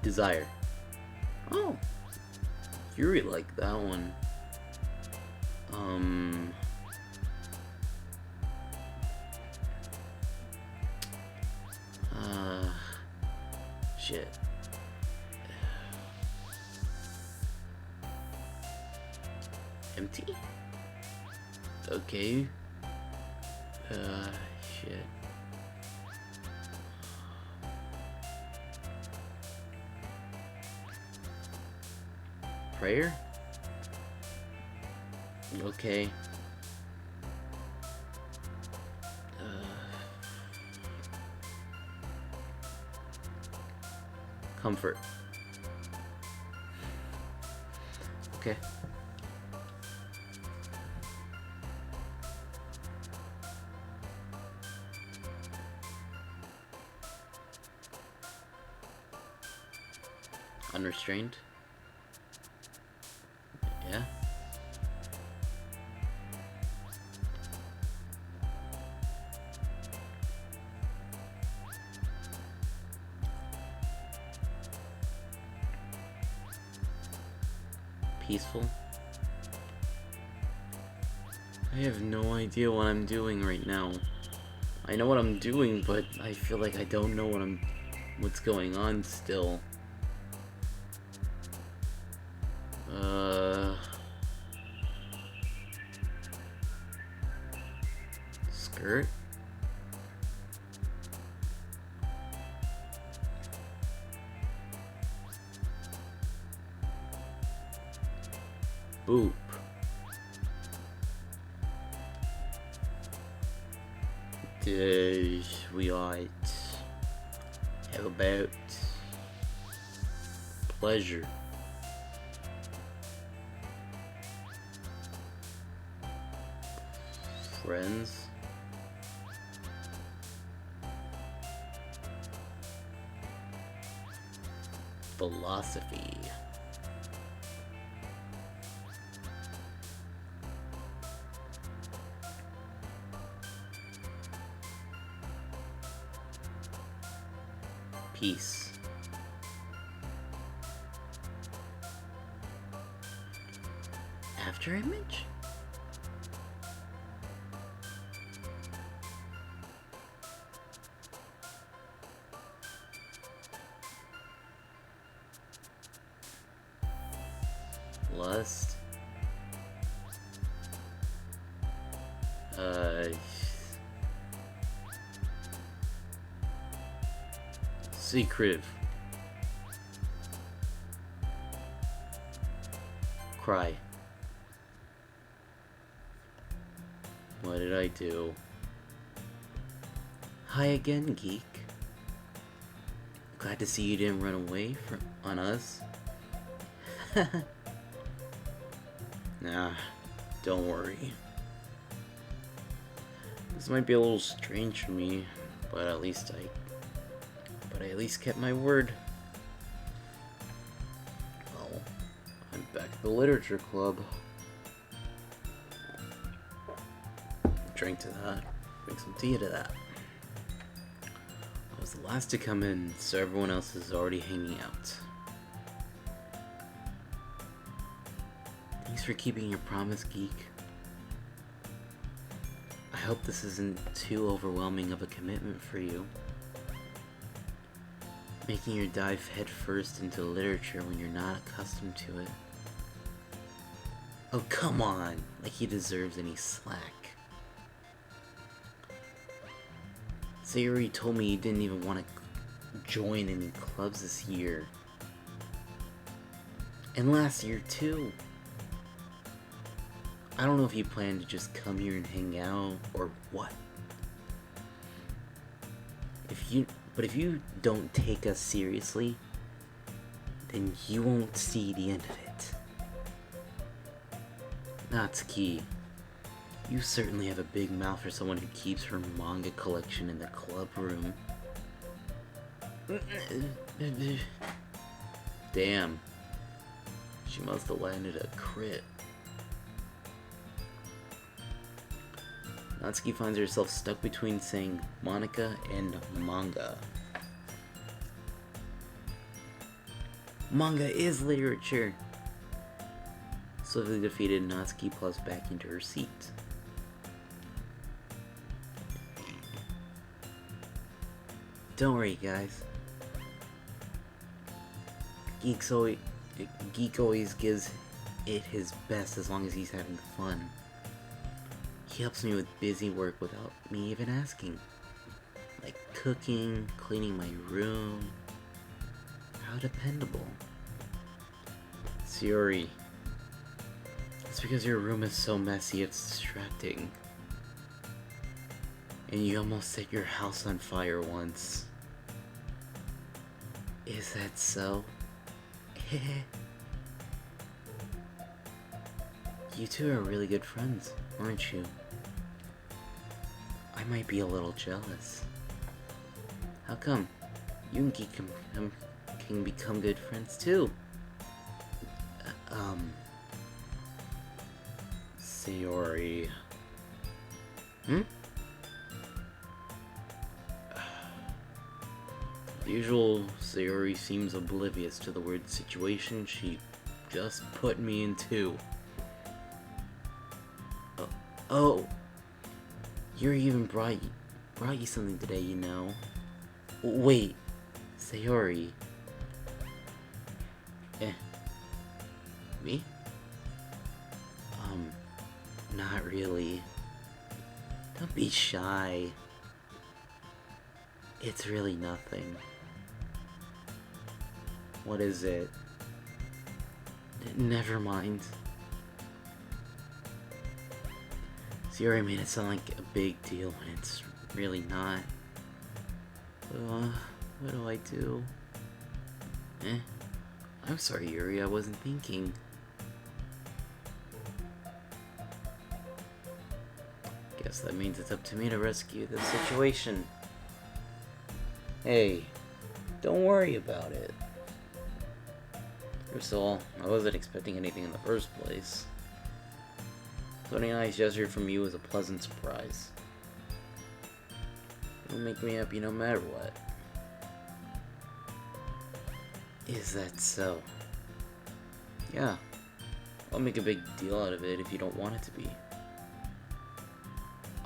Desire. Oh, Yuri liked that one. Um... Shit. Empty? Okay. Shit. Prayer? Okay. Comfort. Okay. Unrestrained. Yeah. Peaceful. I have no idea what I'm doing right now. I know what I'm doing, but I feel like I don't know what's going on still. Skirt? Boop. We ought have about pleasure. Friends. Philosophy. Peace. After image? Lust. Secretive. Cry. What did I do? Hi again, geek. Glad to see you didn't run away on us. Nah, don't worry. This might be a little strange for me, but I at least kept my word. Well, I'm back at the literature club. Drink to that. Drink some tea to that. I was the last to come in, so everyone else is already hanging out. Thanks for keeping your promise, geek. I hope this isn't too overwhelming of a commitment for you. Making your dive headfirst into literature when you're not accustomed to it. Oh, come on! Like he deserves any slack. Sayuri told me you didn't even want to join any clubs this year. And last year, too. I don't know if you plan to just come here and hang out, or what. But if you don't take us seriously, then you won't see the end of it. Natsuki, you certainly have a big mouth for someone who keeps her manga collection in the club room. Damn. She must have landed a crit. Natsuki finds herself stuck between saying Monica and manga. Manga is literature. swiftly defeated Natsuki, plus back into her seat. Don't worry, guys. Geek always gives it his best as long as he's having fun. He helps me with busy work without me even asking. Like cooking, cleaning my room. How dependable. Sayori, it's because your room is so messy it's distracting. And you almost set your house on fire once. Is that so? You two are really good friends, aren't you? I might be a little jealous. How come? You and Geek can become good friends too. Sayori. The usual Sayori seems oblivious to the weird situation she just put me into. Oh, Yuri even brought you something today, you know. Wait, Sayori. Me? Not really. Don't be shy. It's really nothing. What is it? Never mind. Sayori made it sound like a big deal when it's really not. What do I do? I'm sorry, Yuri, I wasn't thinking. Guess that means it's up to me to rescue this situation. Hey, don't worry about it. First of all, I wasn't expecting anything in the first place. So any nice gesture from you is a pleasant surprise. It'll make me happy no matter what. Is that so? Yeah. I'll make a big deal out of it if you don't want it to be.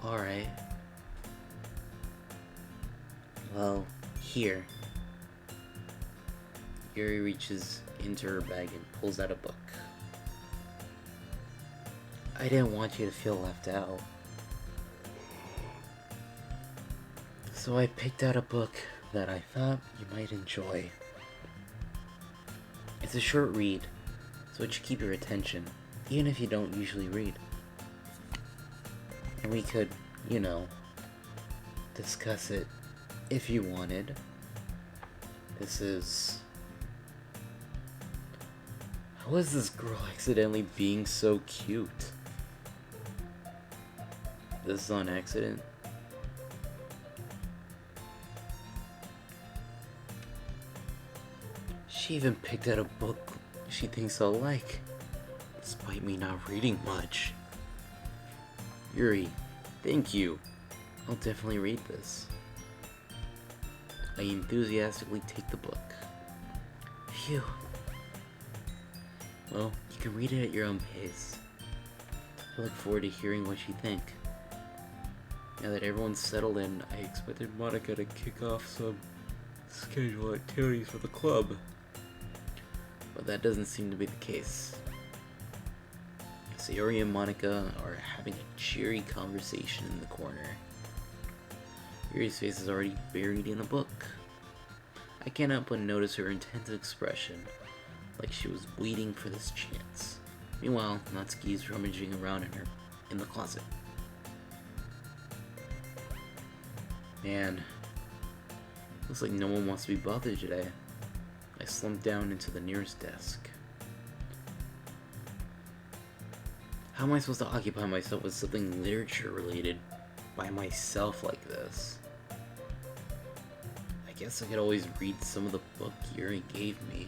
Alright. Well, here. Yuri reaches into her bag and pulls out a book. I didn't want you to feel left out. So I picked out a book that I thought you might enjoy. It's a short read, so it should keep your attention, even if you don't usually read. And we could, you know, discuss it if you wanted. This is... How is this girl accidentally being so cute? This is on accident. She even picked out a book she thinks I'll like, despite me not reading much. Yuri, thank you. I'll definitely read this. I enthusiastically take the book. Phew. Well, you can read it at your own pace. I look forward to hearing what you think. Now that everyone's settled in, I expected Monica to kick off some scheduled activities for the club. But that doesn't seem to be the case. Sayori and Monica are having a cheery conversation in the corner. Yuri's face is already buried in a book. I can't help but notice her intense expression, like she was waiting for this chance. Meanwhile, Natsuki's rummaging around in the closet. Man, looks like no one wants to be bothered today. I slumped down into the nearest desk. How am I supposed to occupy myself with something literature related by myself like this? I guess I could always read some of the book Yuri gave me.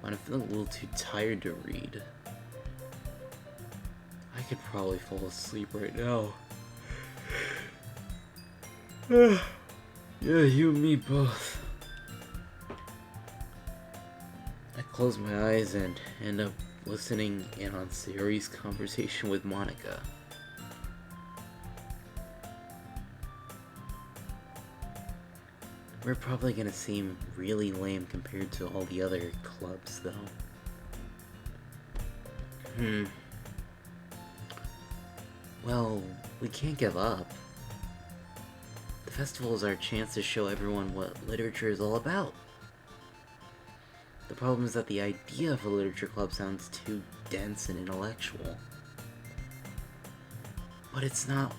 But I'm feeling a little too tired to read. I could probably fall asleep right now. Yeah, you and me both. I close my eyes and end up listening in on Sayori's conversation with Monica. We're probably gonna seem really lame compared to all the other clubs, though. Well, we can't give up. The festival is our chance to show everyone what literature is all about. The problem is that the idea of a literature club sounds too dense and intellectual. But it's not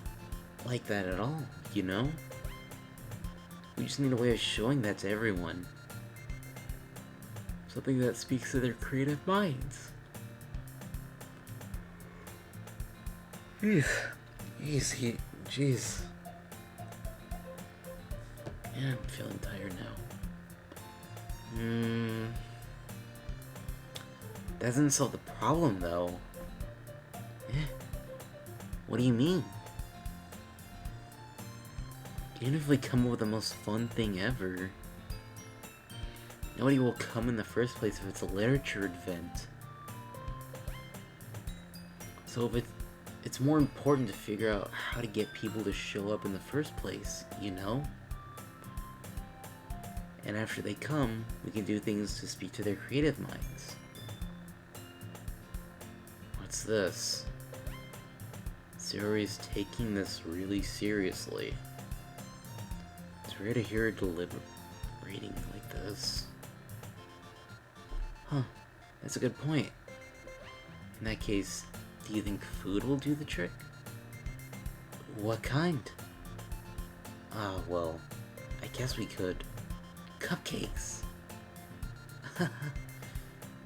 like that at all, you know? We just need a way of showing that to everyone. Something that speaks to their creative minds. Jeez. Yeah, I'm feeling tired now. Doesn't solve the problem, though. What do you mean? Even if we come up with the most fun thing ever, nobody will come in the first place if it's a literature event. So if it's more important to figure out how to get people to show up in the first place, you know? And after they come, we can do things to speak to their creative minds. What's this? Sayori's taking this really seriously. It's rare to hear her deliberating like this. Huh, that's a good point. In that case, do you think food will do the trick? What kind? Well, I guess we could. Cupcakes!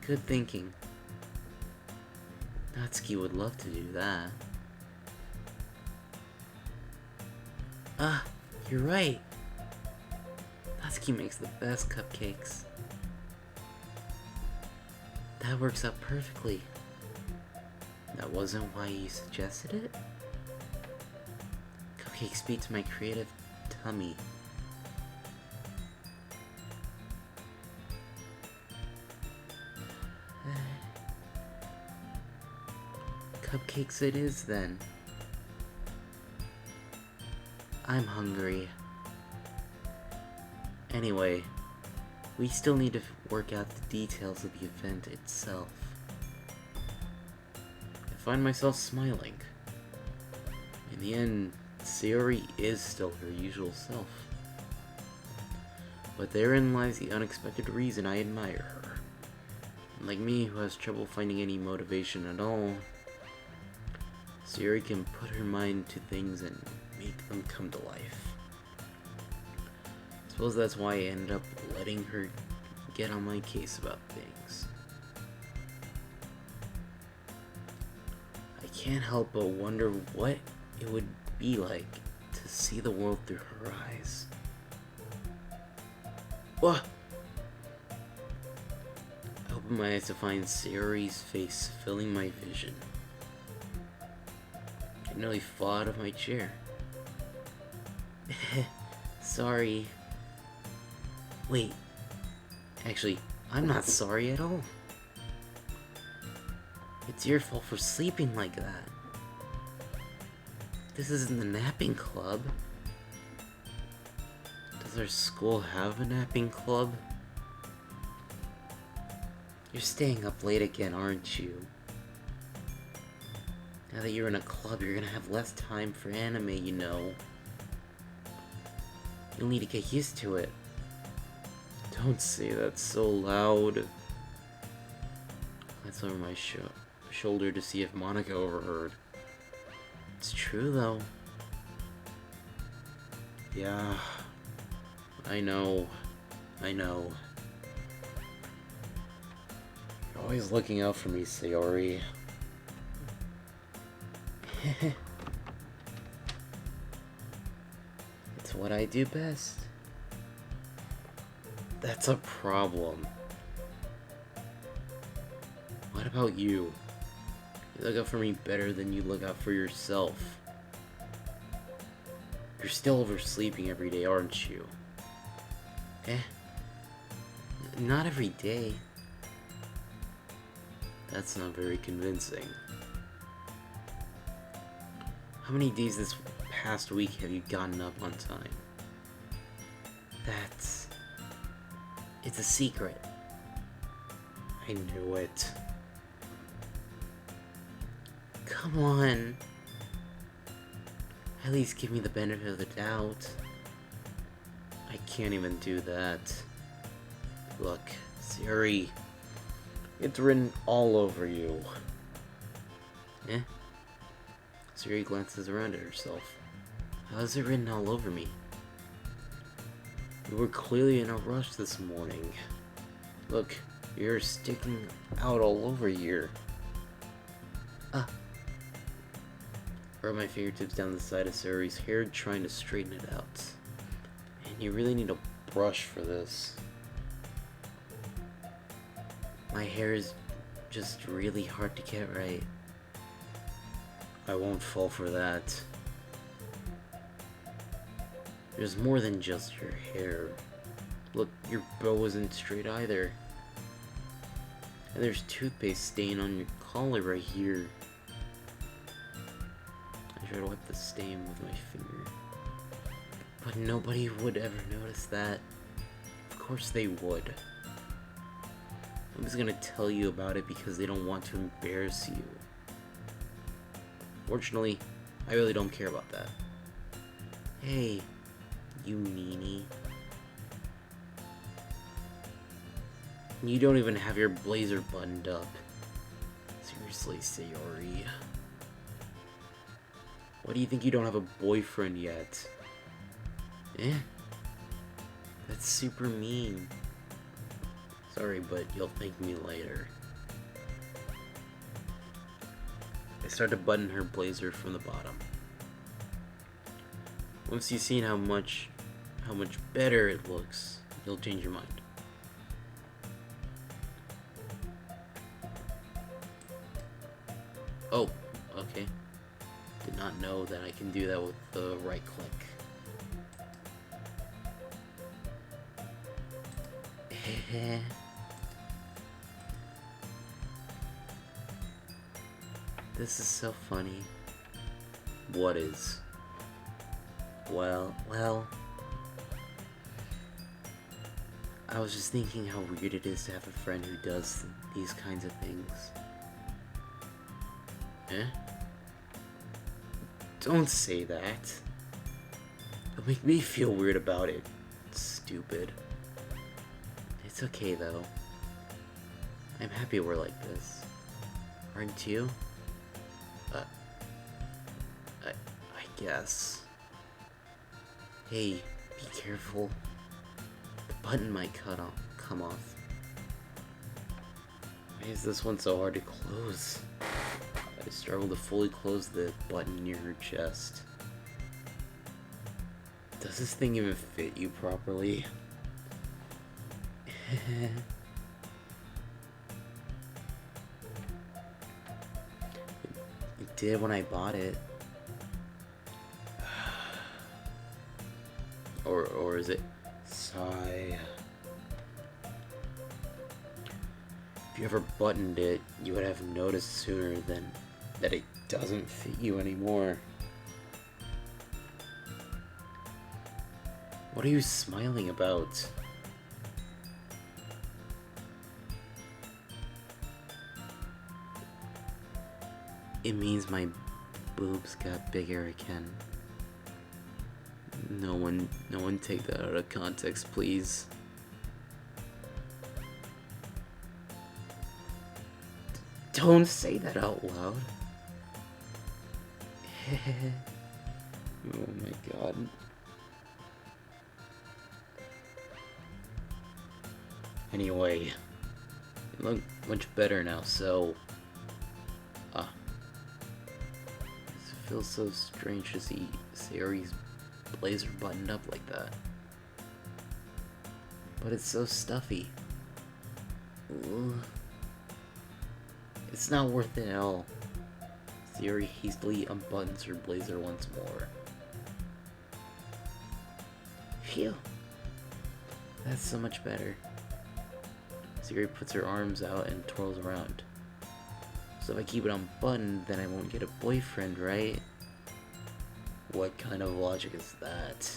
Good thinking. Natsuki would love to do that. You're right. Natsuki makes the best cupcakes. That works out perfectly. That wasn't why you suggested it? Cupcakes speak to my creative tummy. Cupcakes it is, then. I'm hungry. Anyway, we still need to work out the details of the event itself. I find myself smiling. In the end, Sayori is still her usual self. But therein lies the unexpected reason I admire her. Unlike me, who has trouble finding any motivation at all, Sayori can put her mind to things and make them come to life. I suppose that's why I ended up letting her get on my case about things. I can't help but wonder what it would be like to see the world through her eyes. What? I open my eyes to find Sayori's face filling my vision. I nearly fall out of my chair. Sorry. Wait. Actually, I'm not sorry at all. It's your fault for sleeping like that. This isn't the napping club. Does our school have a napping club? You're staying up late again, aren't you? Now that you're in a club, you're gonna have less time for anime, you know. You'll need to get used to it. Don't say that so loud. That's over my shoulder to see if Monica overheard. It's true, though. Yeah, I know. You're always looking out for me, Sayori. It's what I do best. That's a problem. What about you? You look out for me better than you look out for yourself. You're still oversleeping every day, aren't you? Not every day. That's not very convincing. How many days this past week have you gotten up on time? It's a secret. I knew it. Come on. At least give me the benefit of the doubt. I can't even do that. Look, Siri. It's written all over you. Eh? Siri glances around at herself. How is it written all over me? You were clearly in a rush this morning. Look, you're sticking out all over here. Rub my fingertips down the side of Sari's hair, trying to straighten it out. And you really need a brush for this. My hair is just really hard to get right. I won't fall for that. There's more than just your hair. Look, your bow isn't straight either. And there's toothpaste stain on your collar right here. I try to wipe the stain with my finger. But nobody would ever notice that. Of course they would. I'm just gonna tell you about it because they don't want to embarrass you. Fortunately, I really don't care about that. Hey, you meanie. You don't even have your blazer buttoned up. Seriously, Sayori. Why do you think you don't have a boyfriend yet? Eh? That's super mean. Sorry, but you'll thank me later. I start to button her blazer from the bottom. Once you've seen how much better it looks, you'll change your mind. Oh, okay. Did not know that I can do that with the right click. This is so funny. What is? Well, I was just thinking how weird it is to have a friend who does these kinds of things. Eh? Don't say that. It'll make me feel weird about it. Stupid. It's okay though. I'm happy we're like this. Aren't you? I guess. Hey, be careful. The button might come off. Why is this one so hard to close? I struggle to fully close the button near her chest. Does this thing even fit you properly? It did when I bought it. Or is it sigh? If you ever buttoned it, you would have noticed sooner than that it doesn't fit you anymore. What are you smiling about? It means my boobs got bigger again. No one take that out of context, please. Don't say that out loud. Oh my god. Anyway, you look much better now, so... It feels so strange to see Sayori's blazer buttoned up like that. But it's so stuffy. Ugh. It's not worth it at all. Sayori hastily unbuttons her blazer once more. Phew. That's so much better. Sayori puts her arms out and twirls around. So if I keep it unbuttoned, then I won't get a boyfriend, right? What kind of logic is that?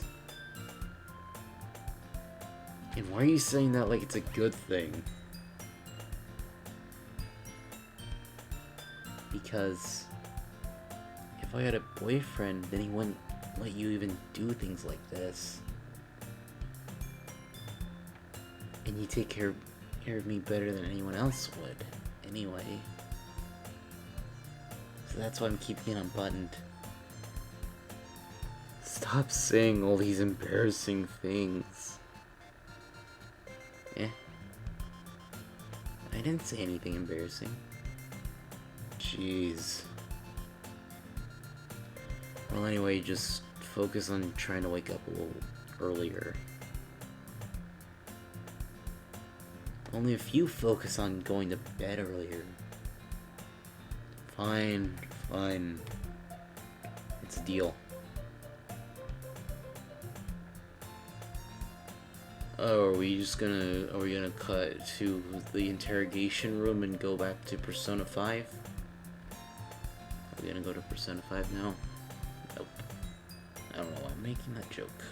And why are you saying that like it's a good thing? Because if I had a boyfriend, then he wouldn't let you even do things like this. And you take care of me better than anyone else would, anyway. So that's why I'm keeping it unbuttoned. Stop saying all these embarrassing things. I didn't say anything embarrassing. Jeez. Well, anyway, just focus on trying to wake up a little earlier. Only if you focus on going to bed earlier. Fine. It's a deal. Oh, are we gonna cut to the interrogation room and go back to Persona 5? Are we gonna go to Persona 5 now? Nope. I don't know why I'm making that joke.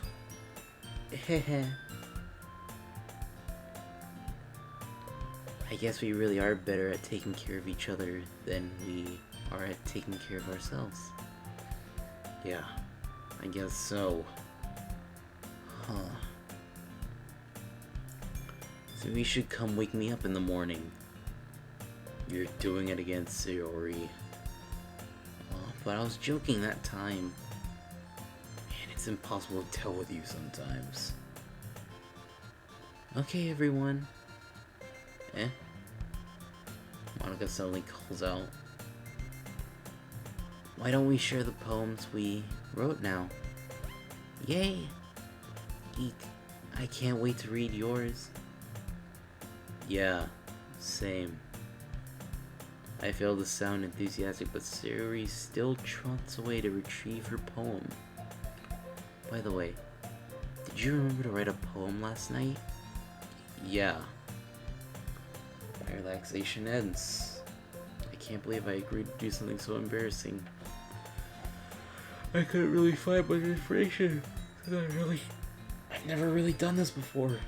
I guess we really are better at taking care of each other than we are at taking care of ourselves. Yeah, I guess so. Huh. So you should come wake me up in the morning. You're doing it again, Sayori. But I was joking that time. Man, it's impossible to tell with you sometimes. Okay, everyone. Monica suddenly calls out. Why don't we share the poems we wrote now? Yay! Geek, I can't wait to read yours. Yeah, same. I fail to sound enthusiastic, but Sayori still trots away to retrieve her poem. By the way, did you remember to write a poem last night? Yeah. My relaxation ends. I can't believe I agreed to do something so embarrassing. I couldn't really find much inspiration, because I've never really done this before.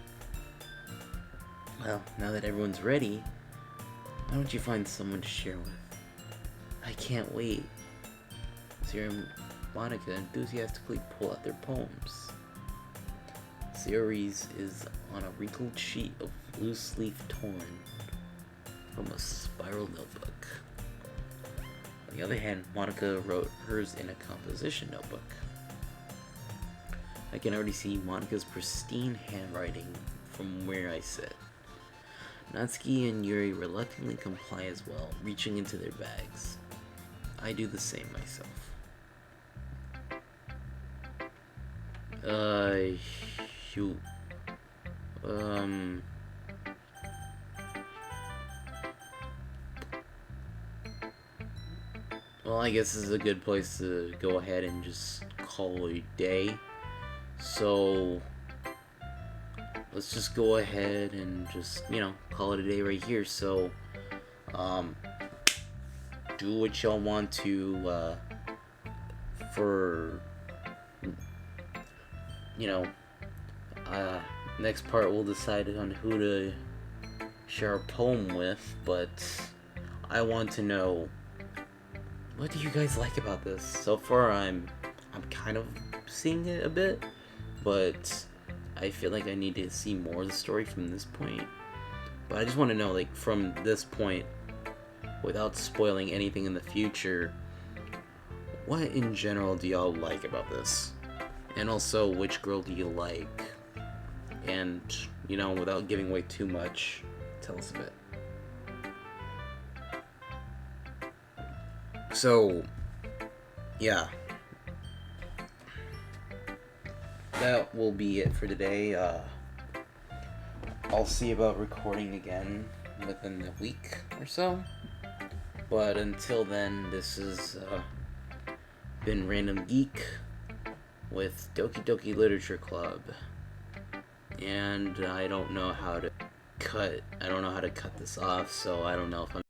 Well, now that everyone's ready, why don't you find someone to share with? I can't wait. Sayori and Monica enthusiastically pull out their poems. Sayori's is on a wrinkled sheet of loose leaf torn from a spiral notebook. On the other hand, Monica wrote hers in a composition notebook. I can already see Monica's pristine handwriting from where I sit. Natsuki and Yuri reluctantly comply as well, reaching into their bags. I do the same myself. Shoot. Well, I guess this is a good place to go ahead and just call it a day. So, let's just go ahead and just, call it a day right here. So, do what y'all want to, for, next part we'll decide on who to share a poem with, but I want to know, what do you guys like about this? So far, I'm kind of seeing it a bit, but I feel like I need to see more of the story from this point. But I just want to know, like, from this point, without spoiling anything in the future, what in general do y'all like about this? And also, which girl do you like? And, without giving away too much, tell us a bit. So, yeah. That will be it for today. I'll see about recording again within a week or so. But until then, this has been Random Geek with Doki Doki Literature Club. And I don't know how to cut this off, so I don't know if I'm